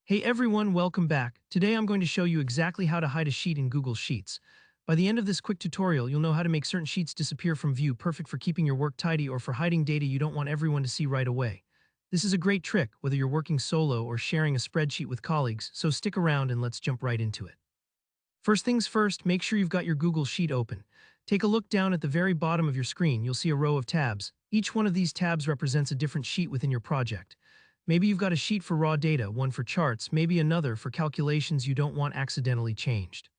Hey everyone, welcome back. Today I'm going to show you exactly how to hide a sheet in Google Sheets. By the end of this quick tutorial, you'll know how to make certain sheets disappear from view, perfect for keeping your work tidy or for hiding data you don't want everyone to see right away. This is a great trick, whether you're working solo or sharing a spreadsheet with colleagues, so stick around and let's jump right into it. First things first, make sure you've got your Google Sheet open. Take a look down at the very bottom of your screen. You'll see a row of tabs. Each one of these tabs represents a different sheet within your project. Maybe you've got a sheet for raw data, one for charts, maybe another for calculations you don't want accidentally changed.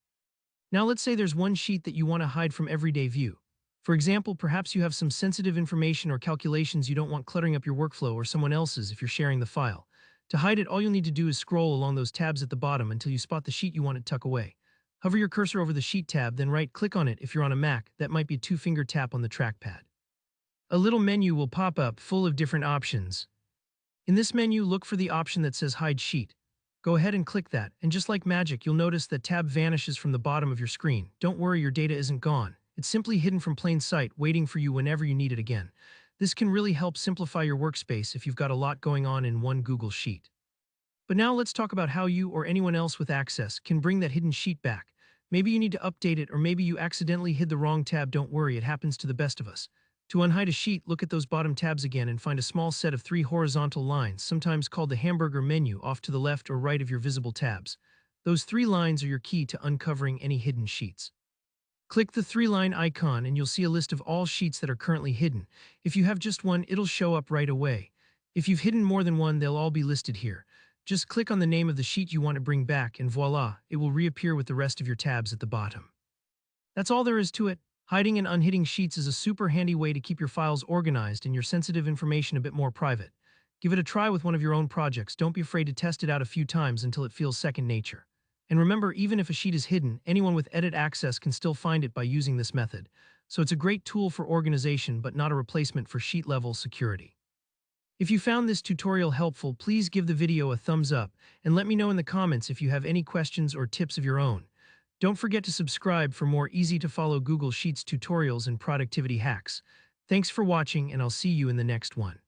Now let's say there's one sheet that you want to hide from everyday view. For example, perhaps you have some sensitive information or calculations you don't want cluttering up your workflow or someone else's if you're sharing the file. To hide it, all you'll need to do is scroll along those tabs at the bottom until you spot the sheet you want to tuck away. Hover your cursor over the Sheet tab, then right-click on it. If you're on a Mac, that might be a two-finger tap on the trackpad. A little menu will pop up full of different options. In this menu, look for the option that says Hide Sheet. Go ahead and click that, and just like magic, you'll notice that tab vanishes from the bottom of your screen. Don't worry, your data isn't gone. It's simply hidden from plain sight, waiting for you whenever you need it again. This can really help simplify your workspace if you've got a lot going on in one Google Sheet. But now let's talk about how you or anyone else with access can bring that hidden sheet back. Maybe you need to update it, or maybe you accidentally hid the wrong tab. Don't worry, it happens to the best of us. To unhide a sheet, look at those bottom tabs again and find a small set of 3 horizontal lines, sometimes called the hamburger menu, off to the left or right of your visible tabs. Those 3 lines are your key to uncovering any hidden sheets. Click the 3-line icon and you'll see a list of all sheets that are currently hidden. If you have just one, it'll show up right away. If you've hidden more than one, they'll all be listed here. Just click on the name of the sheet you want to bring back and voila, it will reappear with the rest of your tabs at the bottom. That's all there is to it. Hiding and unhiding sheets is a super handy way to keep your files organized and your sensitive information a bit more private. Give it a try with one of your own projects. Don't be afraid to test it out a few times until it feels second nature. And remember, even if a sheet is hidden, anyone with edit access can still find it by using this method. So it's a great tool for organization, but not a replacement for sheet-level security. If you found this tutorial helpful, please give the video a thumbs up and let me know in the comments if you have any questions or tips of your own. Don't forget to subscribe for more easy-to-follow Google Sheets tutorials and productivity hacks. Thanks for watching, and I'll see you in the next one.